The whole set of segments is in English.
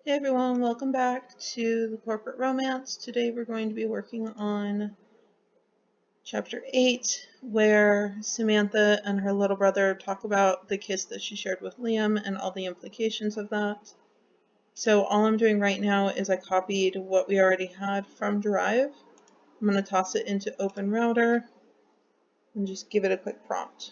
Hey everyone, welcome back to the Corporate Romance. Today we're going to be working on Chapter 8, where Samantha and her little brother talk about the kiss that she shared with Liam and all the implications of that. So all I'm doing right now is I copied what we already had from Drive. I'm going to toss it into Open Router and just give it a quick prompt.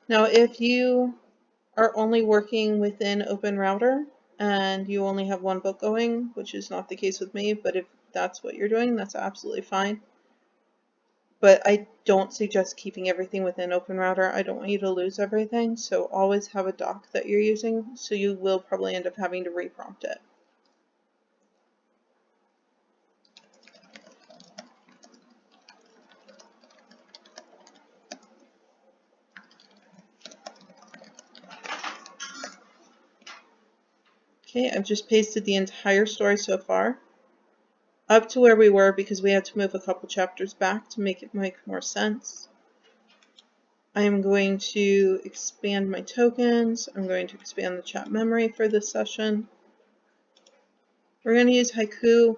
Now if you are only working within Open Router and you only have one book going, which is not the case with me, but if that's what you're doing, that's absolutely fine. But I don't suggest keeping everything within Open Router. I don't want you to lose everything, so always have a doc that you're using, so you will probably end up having to reprompt it. Okay, I've just pasted the entire story so far up to where we were because we had to move a couple chapters back to make it make more sense. I am going to expand my tokens. I'm going to expand the chat memory for this session. We're going to use Haiku.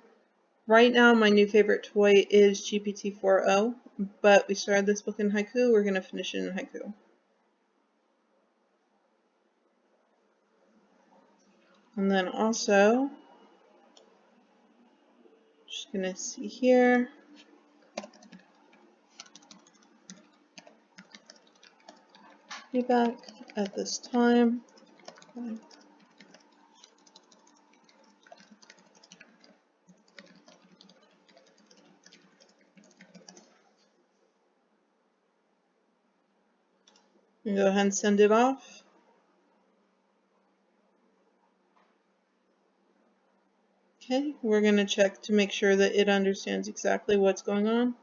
Right now, my new favorite toy is GPT-4o, but we started this book in Haiku. We're going to finish it in Haiku. And then also, just going to see here. Be back at this time. Okay. Go ahead and send it off. Okay, we're going to check to make sure that it understands exactly what's going on.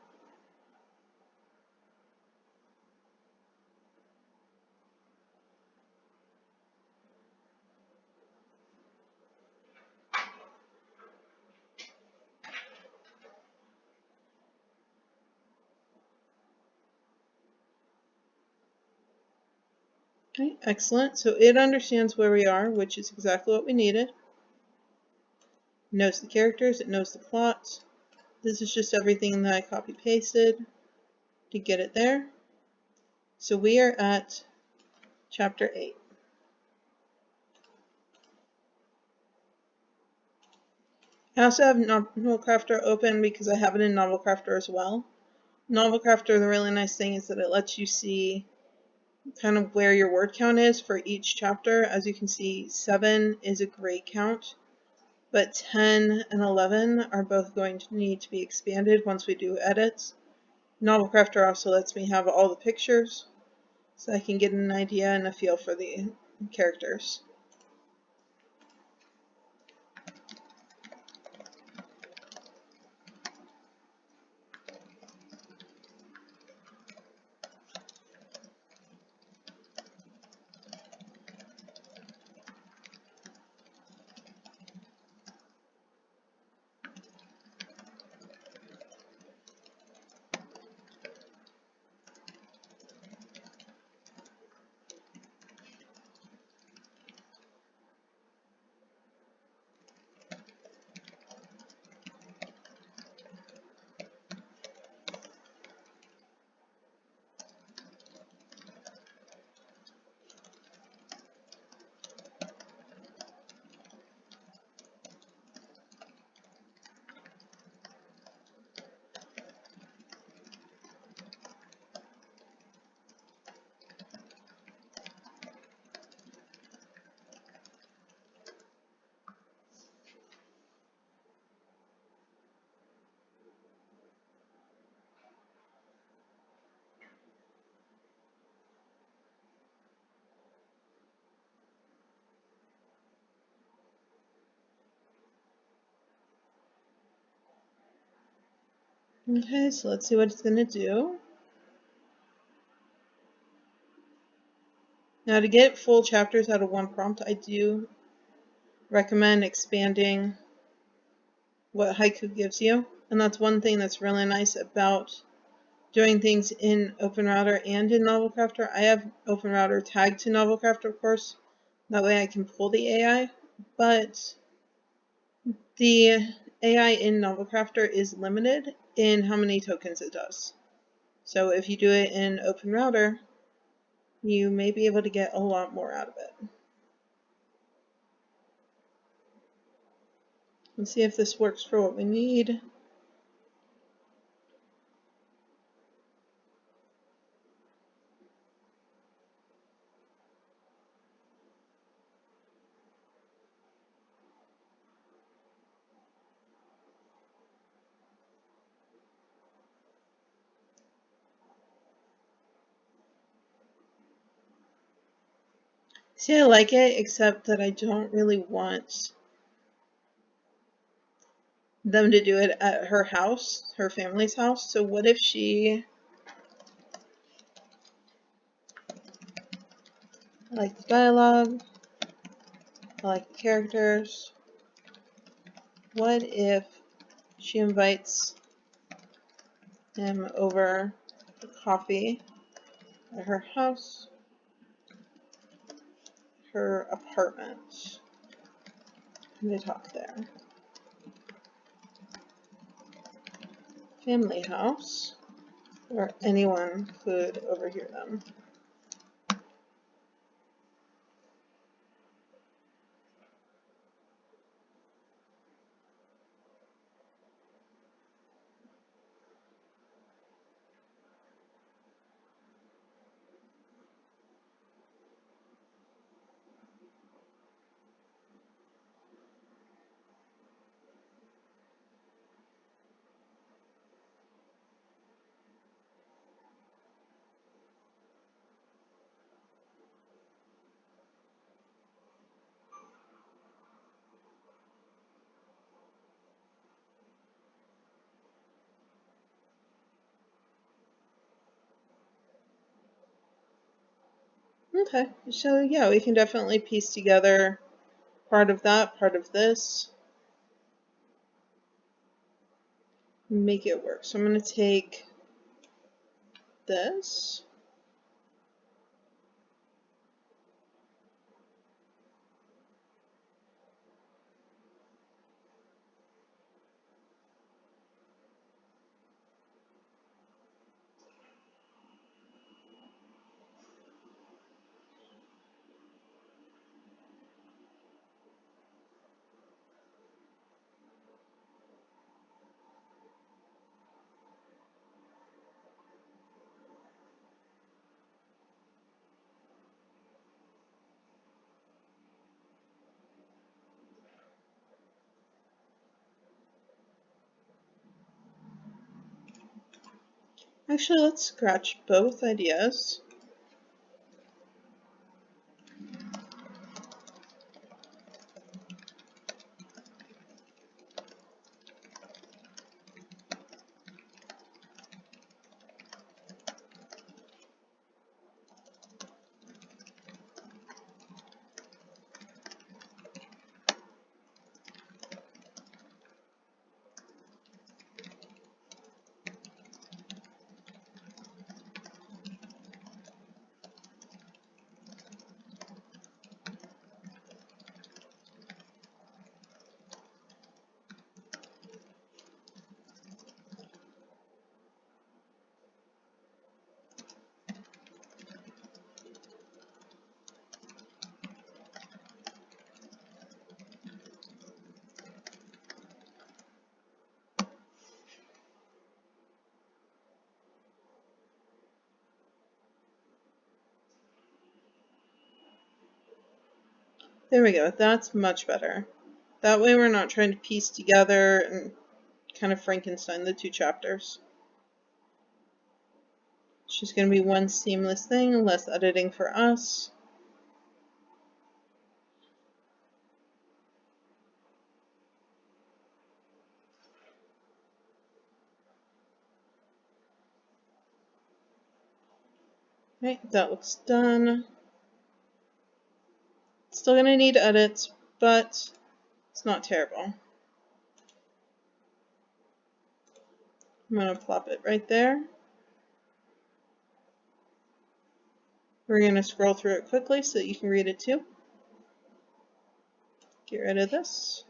Okay, excellent. So it understands where we are, which is exactly what we needed. It knows the characters, it knows the plot. This is just everything that I copy-pasted to get it there. So we are at Chapter 8. I also have Novel Crafter open because I have it in Novel Crafter as well. Novel Crafter, the really nice thing is that it lets you see kind of where your word count is for each chapter. As you can see, 7 is a great count, but 10 and 11 are both going to need to be expanded once we do edits. Novel Crafter also lets me have all the pictures, so I can get an idea and a feel for the characters. Okay, so let's see what it's going to do. Now to get full chapters out of one prompt, I do recommend expanding what Haiku gives you. And that's one thing that's really nice about doing things in OpenRouter and in Novel Crafter. I have OpenRouter tagged to Novel Crafter, of course. That way I can pull the AI. But the AI in Novel Crafter is limited in how many tokens it does. So if you do it in OpenRouter, you may be able to get a lot more out of it. Let's see if this works for what we need. See, I like it, except that I don't really want them to do it at her house, her family's house. So what if she, I like the dialogue, I like the characters. What if she invites him over for coffee at her house, her apartment, and they talk there. Family house, where anyone could overhear them. Okay, so yeah, we can definitely piece together part of that, part of this, make it work. So I'm going to take this. Actually, let's scratch both ideas. There we go. That's much better. That way we're not trying to piece together and kind of Frankenstein the two chapters. It's just going to be one seamless thing, less editing for us. Right, that looks done. Still going to need edits, but It's not terrible. I'm going to plop it right there. We're going to scroll through it quickly so that you can read it too. Get rid of this.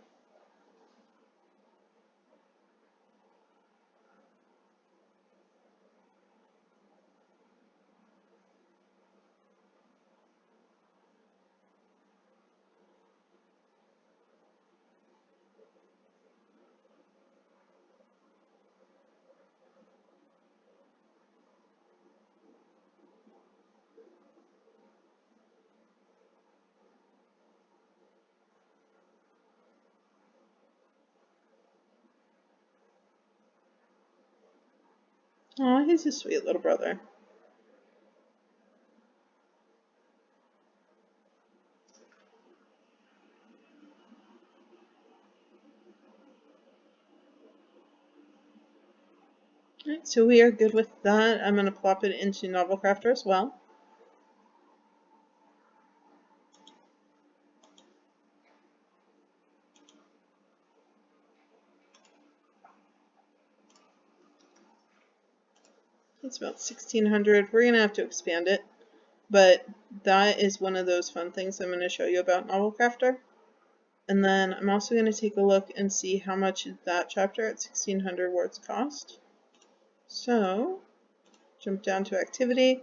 Aw, he's a sweet little brother. Alright, so we are good with that. I'm going to plop it into Novel Crafter as well. It's about 1600. We're going to have to expand it, but that is one of those fun things I'm going to show you about Novel Crafter. And then I'm also going to take a look and see how much that chapter at 1600 words cost. So, jump down to activity.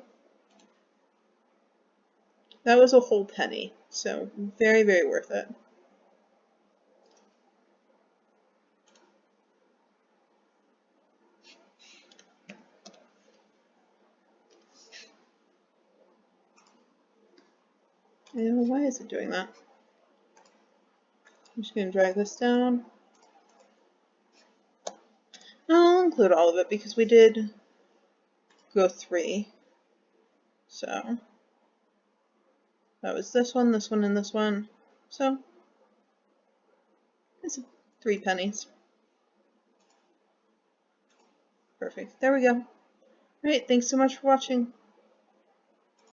That was a whole penny, so very, very worth it. And why is it doing that? I'm just going to drag this down. I'll include all of it because we did go 3. So that was this one, and this one. So it's 3 pennies. Perfect. There we go. Alright, thanks so much for watching.